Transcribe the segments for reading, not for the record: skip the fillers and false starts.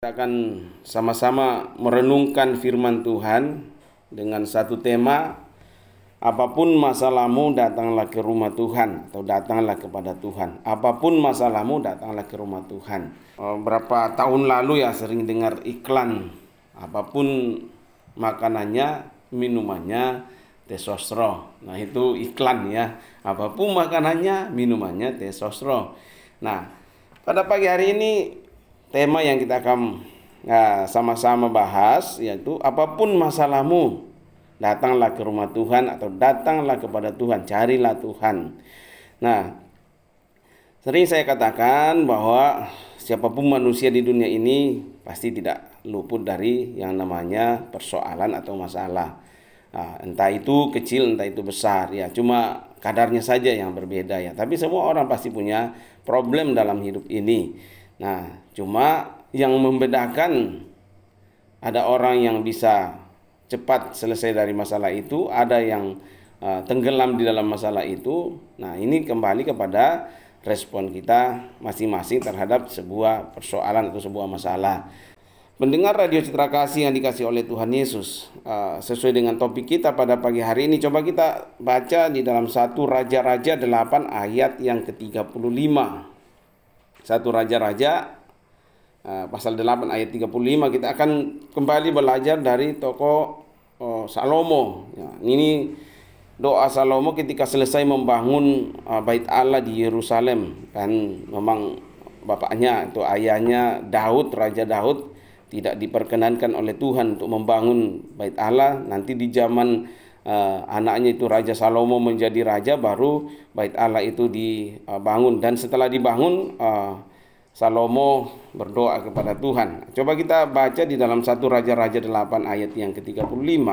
Kita akan sama-sama merenungkan firman Tuhan dengan satu tema, apapun masalahmu datanglah ke rumah Tuhan, atau datanglah kepada Tuhan. Apapun masalahmu datanglah ke rumah Tuhan. Berapa tahun lalu ya sering dengar iklan, apapun makanannya, minumannya teh sosro. Nah itu iklan ya, apapun makanannya, minumannya teh sosro. Nah pada pagi hari ini tema yang kita akan sama-sama bahas yaitu apapun masalahmu datanglah ke rumah Tuhan atau datanglah kepada Tuhan, carilah Tuhan. Nah, sering saya katakan bahwa siapapun manusia di dunia ini pasti tidak luput dari yang namanya persoalan atau masalah. Nah, entah itu kecil, entah itu besar ya, cuma kadarnya saja yang berbeda ya. Tapi semua orang pasti punya problem dalam hidup ini. Nah, cuma yang membedakan ada orang yang bisa cepat selesai dari masalah itu, ada yang tenggelam di dalam masalah itu. Nah, ini kembali kepada respon kita masing-masing terhadap sebuah persoalan atau sebuah masalah. Pendengar Radio Citra Kasih yang dikasih oleh Tuhan Yesus, sesuai dengan topik kita pada pagi hari ini, coba kita baca di dalam 1 Raja-Raja 8 ayat yang ke-35. 1 Raja-Raja pasal 8 ayat 35, kita akan kembali belajar dari tokoh Salomo. Ya, ini doa Salomo ketika selesai membangun bait Allah di Yerusalem. Kan memang bapaknya atau ayahnya Daud, Raja Daud, tidak diperkenankan oleh Tuhan untuk membangun bait Allah. Nanti di zaman anaknya itu Raja Salomo menjadi raja, baru bait Allah itu dibangun. Dan setelah dibangun, Salomo berdoa kepada Tuhan. Coba kita baca di dalam 1 Raja-Raja 8 ayat yang ke-35.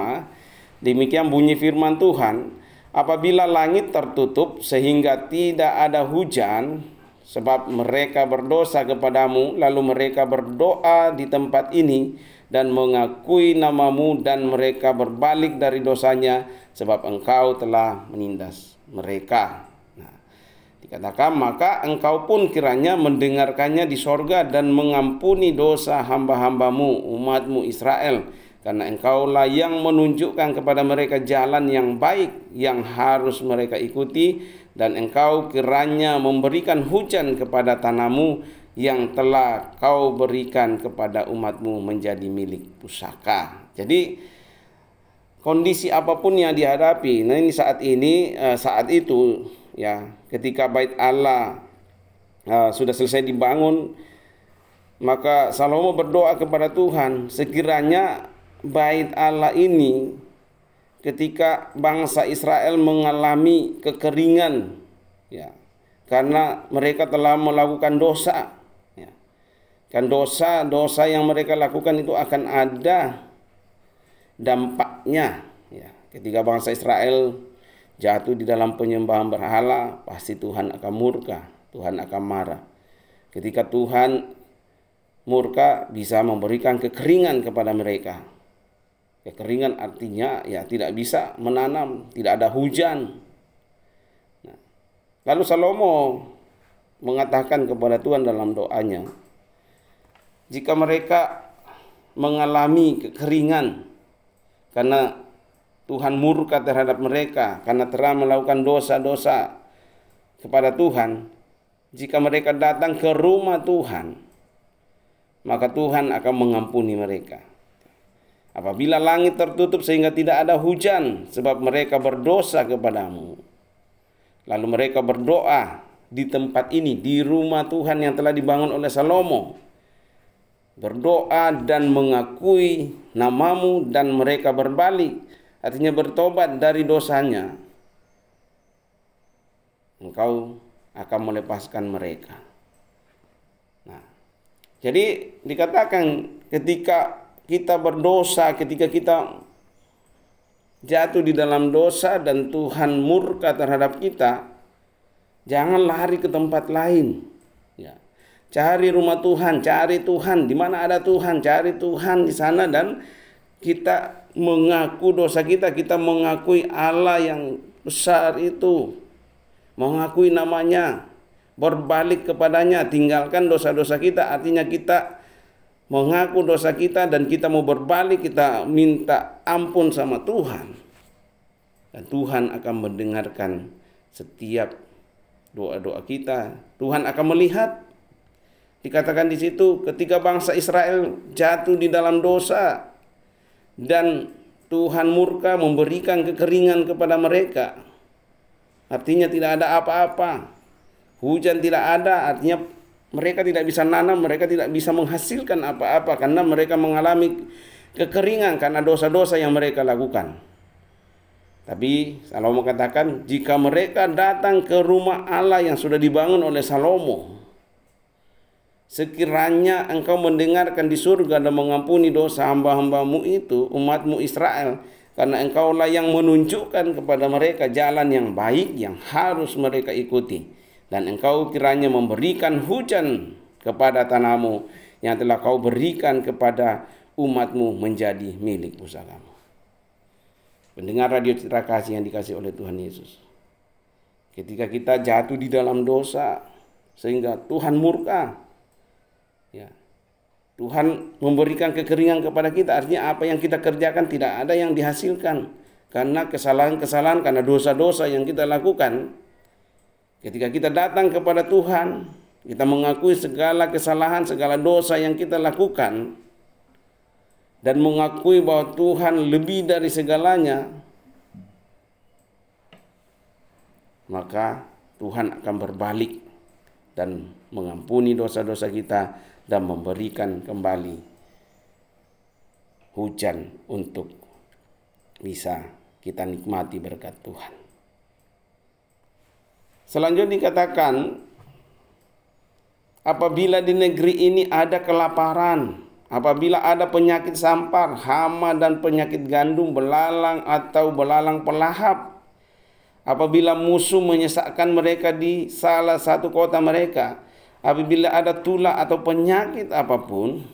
Demikian bunyi firman Tuhan, apabila langit tertutup sehingga tidak ada hujan, sebab mereka berdosa kepadamu, lalu mereka berdoa di tempat ini dan mengakui namamu, dan mereka berbalik dari dosanya, sebab engkau telah menindas mereka. Dikatakan, maka engkau pun kiranya mendengarkannya di sorga dan mengampuni dosa hamba-hambamu, umatmu Israel. Karena engkaulah yang menunjukkan kepada mereka jalan yang baik yang harus mereka ikuti. Dan engkau kiranya memberikan hujan kepada tanahmu yang telah kau berikan kepada umatmu menjadi milik pusaka. Jadi kondisi apapun yang dihadapi, nah ini saat itu ya, ketika bait Allah sudah selesai dibangun, maka Salomo berdoa kepada Tuhan, sekiranya bait Allah ini ketika bangsa Israel mengalami kekeringan ya, karena mereka telah melakukan dosa ya. Kan dosa yang mereka lakukan itu akan ada dampaknya ya. Ketika bangsa Israel jatuh di dalam penyembahan berhala, pasti Tuhan akan murka, Tuhan akan marah. Ketika Tuhan murka, bisa memberikan kekeringan kepada mereka. Kekeringan artinya ya tidak bisa menanam, tidak ada hujan. Nah, lalu Salomo mengatakan kepada Tuhan dalam doanya, jika mereka mengalami kekeringan karena Tuhan murka terhadap mereka karena telah melakukan dosa-dosa kepada Tuhan, jika mereka datang ke rumah Tuhan, maka Tuhan akan mengampuni mereka. Apabila langit tertutup sehingga tidak ada hujan, sebab mereka berdosa kepadamu. Lalu mereka berdoa di tempat ini, di rumah Tuhan yang telah dibangun oleh Salomo. Berdoa dan mengakui namamu, dan mereka berbalik, artinya bertobat dari dosanya. Engkau akan melepaskan mereka. Nah, jadi dikatakan ketika kita berdosa, ketika kita jatuh di dalam dosa dan Tuhan murka terhadap kita, jangan lari ke tempat lain. Ya. Cari rumah Tuhan, cari Tuhan. Di mana ada Tuhan, cari Tuhan di sana, dan kita mengaku dosa kita, kita mengakui Allah yang besar itu, mengakui namanya, berbalik kepadanya, tinggalkan dosa-dosa kita, artinya kita mengaku dosa kita dan kita mau berbalik, kita minta ampun sama Tuhan, dan Tuhan akan mendengarkan setiap doa-doa kita. Tuhan akan melihat. Dikatakan di situ ketika bangsa Israel jatuh di dalam dosa dan Tuhan murka memberikan kekeringan kepada mereka. Artinya tidak ada apa-apa. Hujan tidak ada, artinya mereka tidak bisa nanam, mereka tidak bisa menghasilkan apa-apa karena mereka mengalami kekeringan karena dosa-dosa yang mereka lakukan. Tapi Salomo katakan, jika mereka datang ke rumah Allah yang sudah dibangun oleh Salomo, sekiranya engkau mendengarkan di surga dan mengampuni dosa hamba-hambamu itu, umatmu Israel, karena engkaulah yang menunjukkan kepada mereka jalan yang baik yang harus mereka ikuti. Dan engkau kiranya memberikan hujan kepada tanahmu yang telah kau berikan kepada umatmu menjadi milik pusakamu. Pendengar Radio Citra Kasih yang dikasih oleh Tuhan Yesus, ketika kita jatuh di dalam dosa sehingga Tuhan murka, ya, Tuhan memberikan kekeringan kepada kita, artinya apa yang kita kerjakan tidak ada yang dihasilkan karena kesalahan-kesalahan, karena dosa-dosa yang kita lakukan. Ketika kita datang kepada Tuhan, kita mengakui segala kesalahan, segala dosa yang kita lakukan, dan mengakui bahwa Tuhan lebih dari segalanya, maka Tuhan akan berbalik dan mengampuni dosa-dosa kita dan memberikan kembali hujan untuk bisa kita nikmati berkat Tuhan. Selanjutnya dikatakan, apabila di negeri ini ada kelaparan, apabila ada penyakit sampar, hama dan penyakit gandum, belalang atau belalang pelahap, apabila musuh menyesakkan mereka di salah satu kota mereka, apabila ada tulah atau penyakit apapun,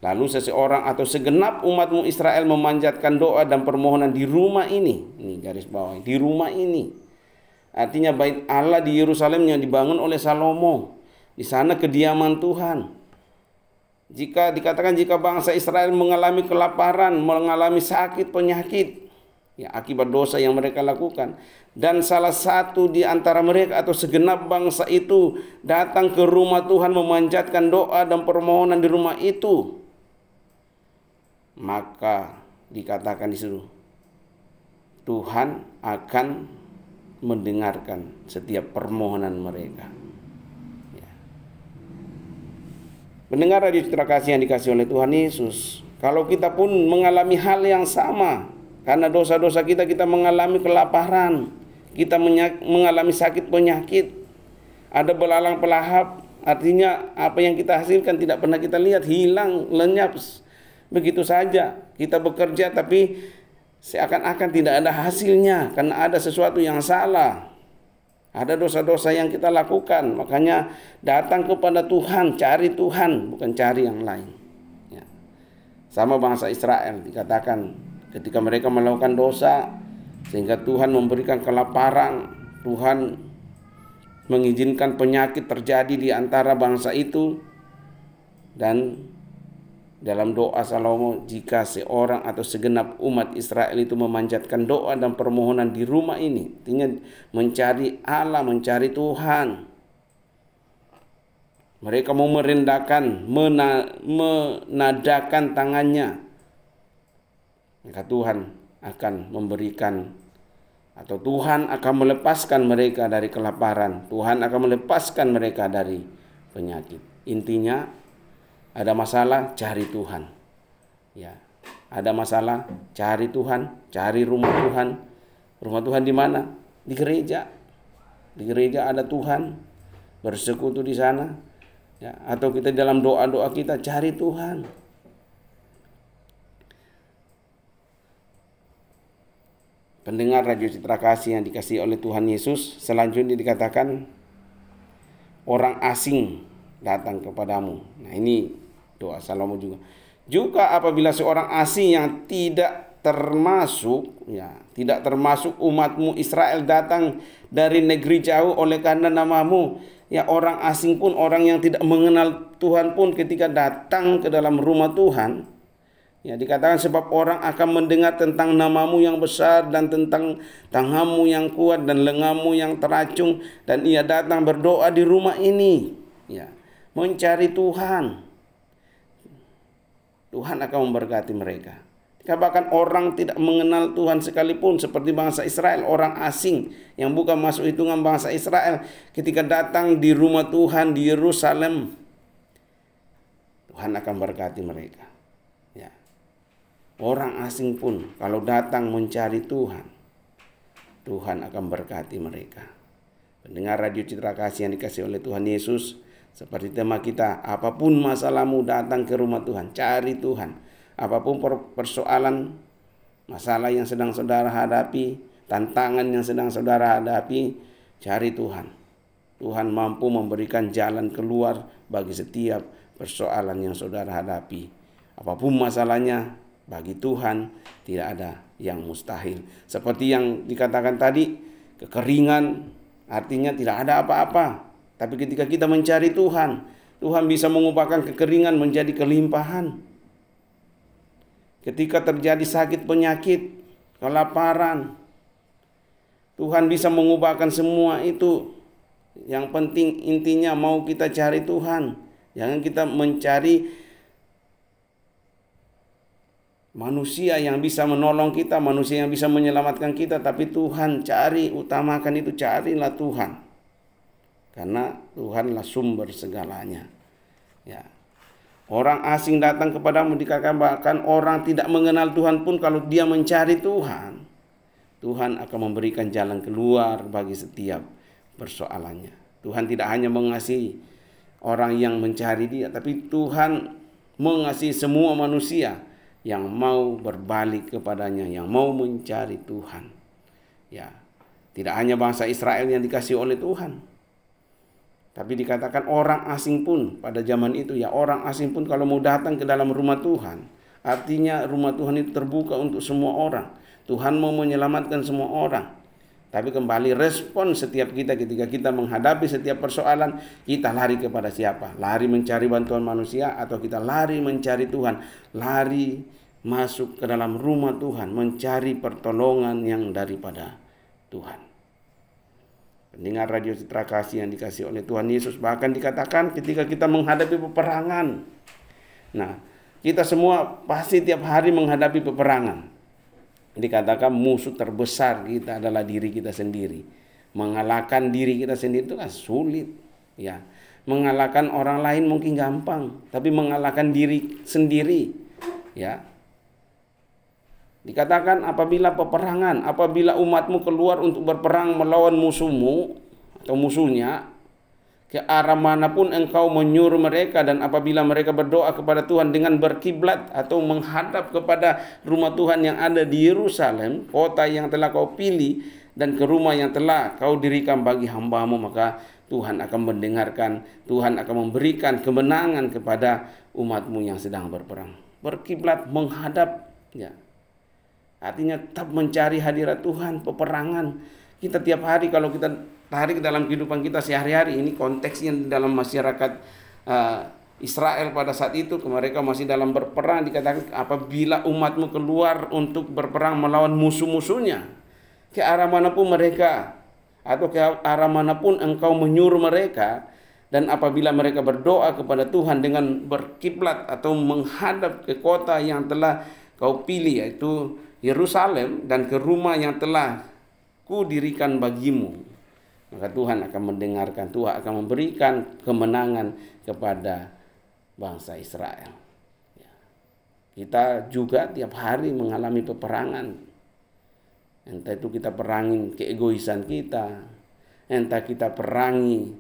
lalu seseorang atau segenap umatmu Israel memanjatkan doa dan permohonan di rumah ini garis bawah, di rumah ini. Artinya bait Allah di Yerusalem yang dibangun oleh Salomo. Di sana kediaman Tuhan. Jika dikatakan jika bangsa Israel mengalami kelaparan, mengalami sakit, penyakit, ya, akibat dosa yang mereka lakukan, dan salah satu di antara mereka atau segenap bangsa itu datang ke rumah Tuhan memanjatkan doa dan permohonan di rumah itu, maka dikatakan disuruh Tuhan akan mendengarkan setiap permohonan mereka. Ya. Pendengar Radio Citra Kasih yang dikasih oleh Tuhan Yesus, kalau kita pun mengalami hal yang sama, karena dosa-dosa kita mengalami kelaparan, kita mengalami sakit penyakit, ada belalang pelahap, artinya apa yang kita hasilkan tidak pernah kita lihat, hilang, lenyap begitu saja. Kita bekerja tapi seakan-akan tidak ada hasilnya karena ada sesuatu yang salah. Ada dosa-dosa yang kita lakukan. Makanya datang kepada Tuhan, cari Tuhan, bukan cari yang lain. Ya. Sama bangsa Israel dikatakan ketika mereka melakukan dosa sehingga Tuhan memberikan kelaparan, Tuhan mengizinkan penyakit terjadi di antara bangsa itu, dan dalam doa Salomo, jika seorang atau segenap umat Israel itu memanjatkan doa dan permohonan di rumah ini, artinya mencari Allah, mencari Tuhan, mereka mau merendahkan, menadakan tangannya, maka Tuhan akan memberikan, atau Tuhan akan melepaskan mereka dari kelaparan, Tuhan akan melepaskan mereka dari penyakit. Intinya, ada masalah, cari Tuhan. Ya, ada masalah, cari Tuhan, cari rumah Tuhan. Rumah Tuhan di mana? Di gereja. Di gereja ada Tuhan, bersekutu di sana. Ya, atau kita dalam doa-doa kita cari Tuhan. Pendengar Radio Citra Kasih yang dikasihi oleh Tuhan Yesus, selanjutnya dikatakan orang asing datang kepadamu. Nah, ini doa Salomo juga. Juga apabila seorang asing yang tidak termasuk umatmu Israel datang dari negeri jauh oleh karena namamu, Ya, orang asing pun, orang yang tidak mengenal Tuhan pun ketika datang ke dalam rumah Tuhan, ya dikatakan sebab orang akan mendengar tentang namamu yang besar dan tentang tanganmu yang kuat dan lenganmu yang teracung, dan ia datang berdoa di rumah ini, ya, mencari Tuhan. Tuhan akan memberkati mereka. Bahkan orang tidak mengenal Tuhan sekalipun, seperti bangsa Israel, orang asing yang bukan masuk hitungan bangsa Israel, ketika datang di rumah Tuhan di Yerusalem, Tuhan akan berkati mereka. Ya. Orang asing pun kalau datang mencari Tuhan, Tuhan akan berkati mereka. Pendengar Radio Citra Kasih yang dikasihi oleh Tuhan Yesus, seperti tema kita, apapun masalahmu datang ke rumah Tuhan, cari Tuhan. Apapun persoalan, masalah yang sedang saudara hadapi, tantangan yang sedang saudara hadapi, cari Tuhan. Tuhan mampu memberikan jalan keluar bagi setiap persoalan yang saudara hadapi. Apapun masalahnya, bagi Tuhan tidak ada yang mustahil. Seperti yang dikatakan tadi, kekeringan artinya tidak ada apa-apa. Tapi ketika kita mencari Tuhan, Tuhan bisa mengubahkan kekeringan menjadi kelimpahan. Ketika terjadi sakit penyakit, kelaparan, Tuhan bisa mengubahkan semua itu. Yang penting intinya mau kita cari Tuhan. Jangan kita mencari manusia yang bisa menolong kita, manusia yang bisa menyelamatkan kita. Tapi Tuhan cari, utamakan itu, carilah Tuhan. Karena Tuhanlah sumber segalanya. Ya. Orang asing datang kepadamu, dikatakan bahkan orang tidak mengenal Tuhan pun kalau dia mencari Tuhan, Tuhan akan memberikan jalan keluar bagi setiap persoalannya. Tuhan tidak hanya mengasihi orang yang mencari Dia, tapi Tuhan mengasihi semua manusia yang mau berbalik kepadanya, yang mau mencari Tuhan. Ya, tidak hanya bangsa Israel yang dikasihi oleh Tuhan. Tapi dikatakan orang asing pun pada zaman itu, ya orang asing pun kalau mau datang ke dalam rumah Tuhan, artinya rumah Tuhan itu terbuka untuk semua orang. Tuhan mau menyelamatkan semua orang. Tapi kembali respon setiap kita ketika kita menghadapi setiap persoalan, kita lari kepada siapa? Lari mencari bantuan manusia atau kita lari mencari Tuhan? Lari masuk ke dalam rumah Tuhan, mencari pertolongan yang daripada Tuhan. Pendengar Radio Citra Kasih yang dikasihi oleh Tuhan Yesus, bahkan dikatakan ketika kita menghadapi peperangan. Nah, kita semua pasti tiap hari menghadapi peperangan. Dikatakan musuh terbesar kita adalah diri kita sendiri. Mengalahkan diri kita sendiri itu kan sulit, ya. Mengalahkan orang lain mungkin gampang, tapi mengalahkan diri sendiri, ya. Dikatakan apabila peperangan, apabila umatmu keluar untuk berperang melawan musuhmu atau musuhnya, ke arah manapun engkau menyuruh mereka, dan apabila mereka berdoa kepada Tuhan dengan berkiblat atau menghadap kepada rumah Tuhan yang ada di Yerusalem, kota yang telah kau pilih, dan ke rumah yang telah kau dirikan bagi hamba-Mu, maka Tuhan akan mendengarkan, Tuhan akan memberikan kemenangan kepada umat-Mu yang sedang berperang. Berkiblat, menghadap, ya. Artinya tetap mencari hadirat Tuhan, peperangan. Kita tiap hari kalau kita tarik dalam kehidupan kita sehari-hari, ini konteksnya dalam masyarakat Israel pada saat itu, mereka masih dalam berperang. Dikatakan apabila umatmu keluar untuk berperang melawan musuh-musuhnya, ke arah manapun mereka atau ke arah manapun engkau menyuruh mereka, dan apabila mereka berdoa kepada Tuhan dengan berkiblat atau menghadap ke kota yang telah kau pilih, yaitu Yerusalem, dan ke rumah yang telah kudirikan bagimu, maka Tuhan akan mendengarkan, Tuhan akan memberikan kemenangan kepada bangsa Israel. Kita juga tiap hari mengalami peperangan. Entah itu kita perangin keegoisan kita, entah kita perangi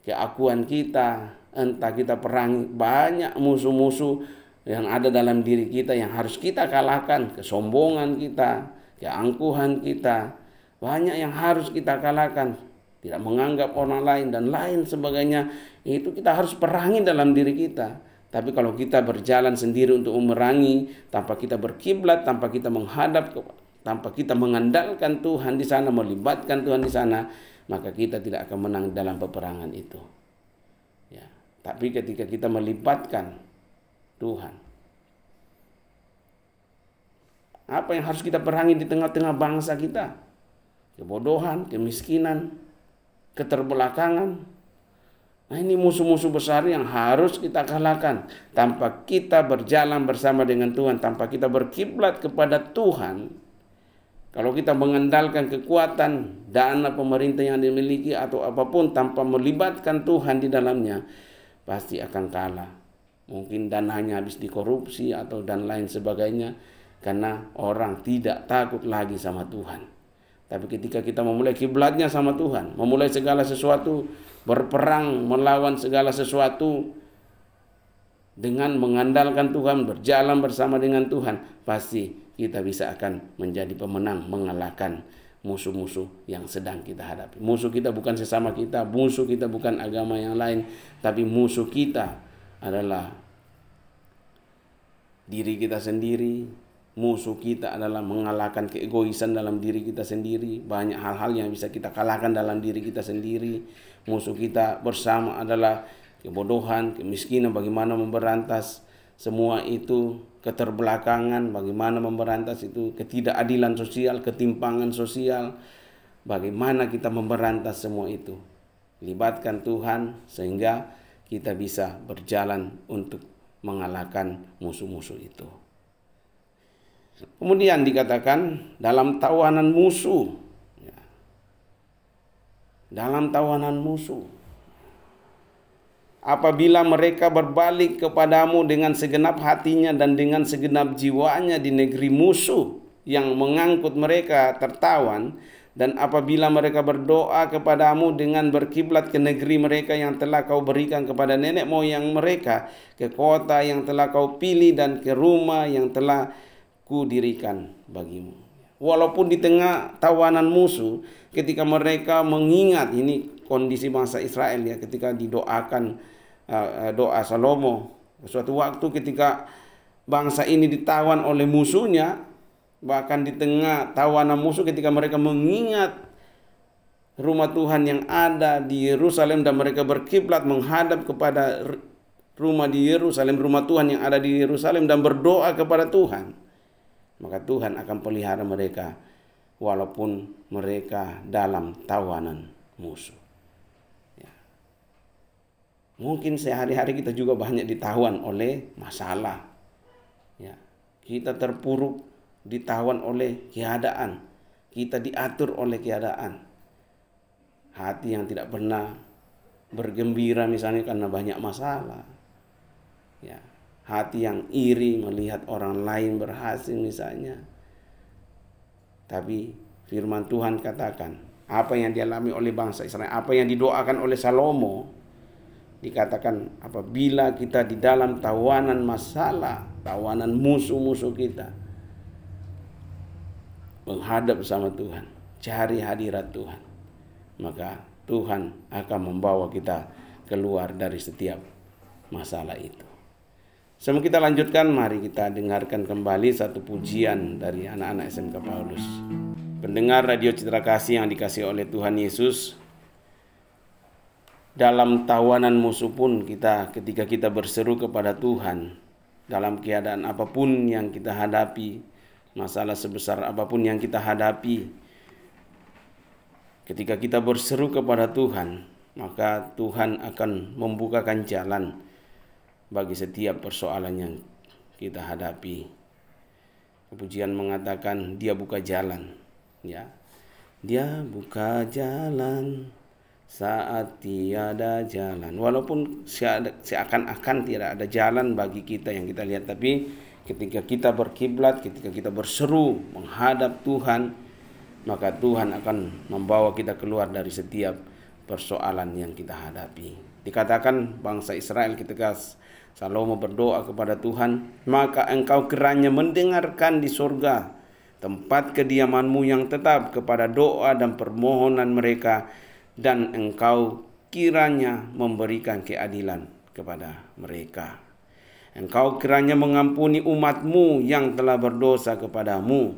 keakuan kita, entah kita perangi banyak musuh-musuh yang ada dalam diri kita yang harus kita kalahkan, kesombongan kita, keangkuhan kita, banyak yang harus kita kalahkan, tidak menganggap orang lain dan lain sebagainya. Itu kita harus perangi dalam diri kita. Tapi kalau kita berjalan sendiri untuk memerangi, tanpa kita berkiblat, tanpa kita menghadap, tanpa kita mengandalkan Tuhan di sana, melibatkan Tuhan di sana, maka kita tidak akan menang dalam peperangan itu. Ya, tapi ketika kita melibatkan Tuhan, apa yang harus kita perangi di tengah-tengah bangsa kita? Kebodohan, kemiskinan, keterbelakangan. Nah, ini musuh-musuh besar yang harus kita kalahkan. Tanpa kita berjalan bersama dengan Tuhan, tanpa kita berkiblat kepada Tuhan, kalau kita mengandalkan kekuatan, dana pemerintah yang dimiliki atau apapun tanpa melibatkan Tuhan di dalamnya, pasti akan kalah. Mungkin dananya habis dikorupsi atau dan lain sebagainya, karena orang tidak takut lagi sama Tuhan. Tapi ketika kita memulai kiblatnya sama Tuhan, memulai segala sesuatu, berperang melawan segala sesuatu dengan mengandalkan Tuhan, berjalan bersama dengan Tuhan, pasti kita bisa akan menjadi pemenang, mengalahkan musuh-musuh yang sedang kita hadapi. Musuh kita bukan sesama kita, musuh kita bukan agama yang lain, tapi musuh kita adalah diri kita sendiri. Musuh kita adalah mengalahkan keegoisan dalam diri kita sendiri. Banyak hal-hal yang bisa kita kalahkan dalam diri kita sendiri. Musuh kita bersama adalah kebodohan, kemiskinan, bagaimana memberantas semua itu, keterbelakangan, bagaimana memberantas itu, ketidakadilan sosial, ketimpangan sosial, bagaimana kita memberantas semua itu. Libatkan Tuhan sehingga kita bisa berjalan untuk mengalahkan musuh-musuh itu. Kemudian dikatakan dalam tawanan musuh, ya, dalam tawanan musuh, apabila mereka berbalik kepadamu dengan segenap hatinya dan dengan segenap jiwanya di negeri musuh yang mengangkut mereka tertawan, dan apabila mereka berdoa kepadamu dengan berkiblat ke negeri mereka yang telah kau berikan kepada nenek moyang mereka, ke kota yang telah kau pilih dan ke rumah yang telah kudirikan bagimu. Walaupun di tengah tawanan musuh, ketika mereka mengingat, ini kondisi bangsa Israel ya, ketika didoakan doa Salomo, suatu waktu ketika bangsa ini ditawan oleh musuhnya, bahkan di tengah tawanan musuh, ketika mereka mengingat rumah Tuhan yang ada di Yerusalem dan mereka berkiblat menghadap kepada rumah di Yerusalem, rumah Tuhan yang ada di Yerusalem, dan berdoa kepada Tuhan, maka Tuhan akan pelihara mereka walaupun mereka dalam tawanan musuh. Ya. Mungkin sehari-hari kita juga banyak ditawan oleh masalah. Ya. Kita terpuruk, ditawan oleh keadaan. Kita diatur oleh keadaan. Hati yang tidak pernah bergembira misalnya karena banyak masalah. Ya. Hati yang iri melihat orang lain berhasil misalnya. Tapi firman Tuhan katakan, apa yang dialami oleh bangsa Israel, apa yang didoakan oleh Salomo, dikatakan apabila kita di dalam tawanan masalah, tawanan musuh-musuh kita, menghadap sama Tuhan, cari hadirat Tuhan, maka Tuhan akan membawa kita keluar dari setiap masalah itu. Sebelum kita lanjutkan, mari kita dengarkan kembali satu pujian dari anak-anak SMK Paulus. Pendengar Radio Citra Kasih yang dikasihi oleh Tuhan Yesus, dalam tawanan musuh pun ketika kita berseru kepada Tuhan, dalam keadaan apapun yang kita hadapi, masalah sebesar apapun yang kita hadapi, ketika kita berseru kepada Tuhan, maka Tuhan akan membukakan jalan bagi setiap persoalan yang kita hadapi. Pujian mengatakan dia buka jalan, ya. Dia buka jalan saat tiada jalan. Walaupun seakan-akan tidak ada jalan bagi kita yang kita lihat, tapi ketika kita berkiblat, ketika kita berseru menghadap Tuhan, maka Tuhan akan membawa kita keluar dari setiap persoalan yang kita hadapi. Dikatakan bangsa Israel ketika Salomo berdoa kepada Tuhan, maka engkau kiranya mendengarkan di surga tempat kediamanmu yang tetap kepada doa dan permohonan mereka, dan engkau kiranya memberikan keadilan kepada mereka. Engkau kiranya mengampuni umatmu yang telah berdosa kepadamu,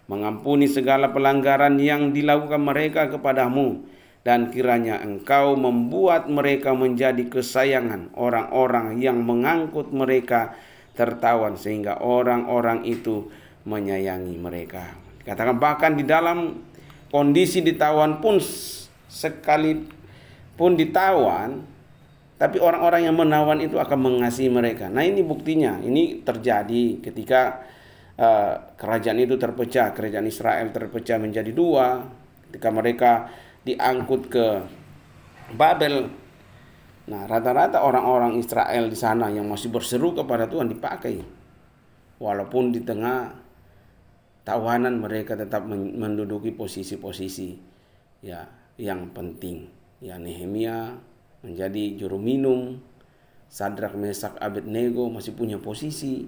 mengampuni segala pelanggaran yang dilakukan mereka kepadamu, dan kiranya Engkau membuat mereka menjadi kesayangan orang-orang yang mengangkut mereka tertawan, sehingga orang-orang itu menyayangi mereka. Katakan bahkan di dalam kondisi ditawan pun, sekalipun ditawan, tapi orang-orang yang menawan itu akan mengasihi mereka. Nah, ini buktinya. Ini terjadi ketika kerajaan itu terpecah, kerajaan Israel terpecah menjadi dua, ketika mereka diangkut ke Babel. Nah, rata-rata orang-orang Israel di sana yang masih berseru kepada Tuhan dipakai, walaupun di tengah tawanan mereka tetap menduduki posisi-posisi ya yang penting. Ya, Nehemia menjadi juru minum, Sadrak, Mesak, Abednego masih punya posisi.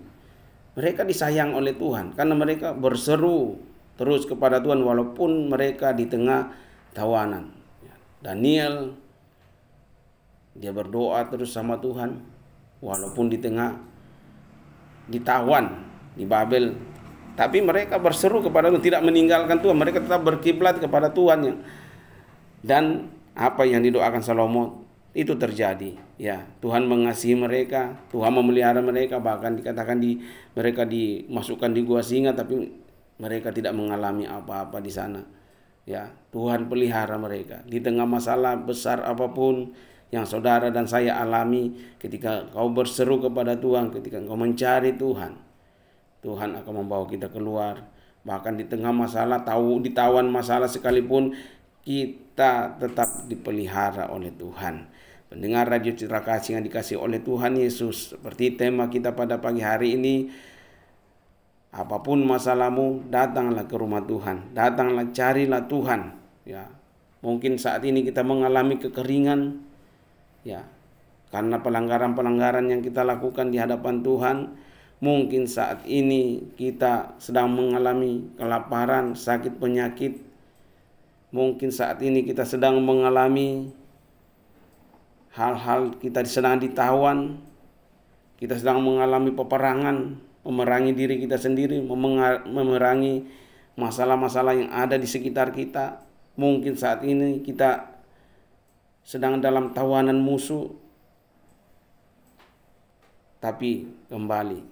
Mereka disayang oleh Tuhan karena mereka berseru terus kepada Tuhan walaupun mereka di tengah tawanan. Daniel, dia berdoa terus sama Tuhan walaupun di tengah ditawan di Babel, tapi mereka berseru kepada Tuhan, tidak meninggalkan Tuhan. Mereka tetap berkiblat kepada Tuhan. Dan apa yang didoakan Salomo itu terjadi. Ya, Tuhan mengasihi mereka, Tuhan memelihara mereka, bahkan dikatakan mereka dimasukkan di gua singa, tapi mereka tidak mengalami apa-apa di sana. Ya, Tuhan pelihara mereka di tengah masalah besar apapun yang saudara dan saya alami. Ketika kau berseru kepada Tuhan, ketika kau mencari Tuhan, Tuhan akan membawa kita keluar. Bahkan di tengah masalah, ditawan masalah sekalipun, kita tetap dipelihara oleh Tuhan. Pendengar Radio Citra Kasih yang dikasih oleh Tuhan Yesus, seperti tema kita pada pagi hari ini, apapun masalahmu, datanglah ke rumah Tuhan, datanglah, carilah Tuhan. Ya, mungkin saat ini kita mengalami kekeringan, ya, karena pelanggaran-pelanggaran yang kita lakukan di hadapan Tuhan. Mungkin saat ini kita sedang mengalami kelaparan, sakit, penyakit. Mungkin saat ini kita sedang mengalami hal-hal, kita sedang ditawan, kita sedang mengalami peperangan, memerangi diri kita sendiri, memerangi masalah-masalah yang ada di sekitar kita. Mungkin saat ini kita sedang dalam tawanan musuh, tapi kembali,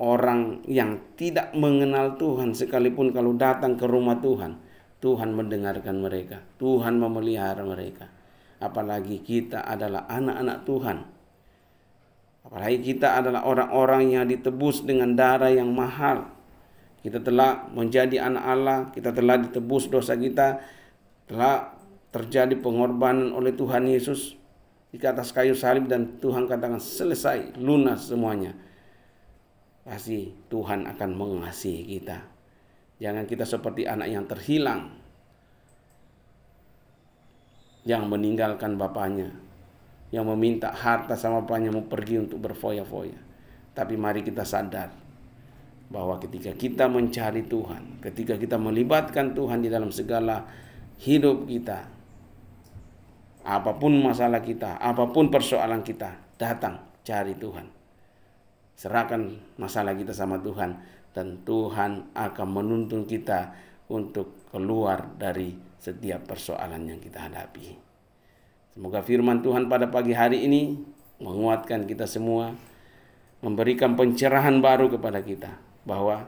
orang yang tidak mengenal Tuhan sekalipun kalau datang ke rumah Tuhan, Tuhan mendengarkan mereka, Tuhan memelihara mereka. Apalagi kita adalah anak-anak Tuhan. Apalagi kita adalah orang-orang yang ditebus dengan darah yang mahal. Kita telah menjadi anak Allah, kita telah ditebus dosa kita, telah terjadi pengorbanan oleh Tuhan Yesus di atas kayu salib, dan Tuhan katakan selesai, lunas semuanya. Pasti Tuhan akan mengasihi kita. Jangan kita seperti anak yang terhilang, yang meninggalkan bapaknya, yang meminta harta sama bapaknya, mau pergi untuk berfoya-foya. Tapi mari kita sadar bahwa ketika kita mencari Tuhan, ketika kita melibatkan Tuhan di dalam segala hidup kita, apapun masalah kita, apapun persoalan kita, datang cari Tuhan. Serahkan masalah kita sama Tuhan, dan Tuhan akan menuntun kita untuk keluar dari setiap persoalan yang kita hadapi. Semoga firman Tuhan pada pagi hari ini menguatkan kita semua, memberikan pencerahan baru kepada kita, bahwa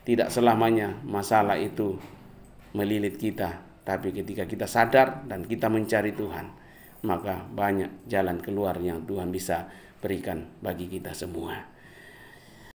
tidak selamanya masalah itu melilit kita, tapi ketika kita sadar dan kita mencari Tuhan, maka banyak jalan keluar yang Tuhan bisa berikan bagi kita semua.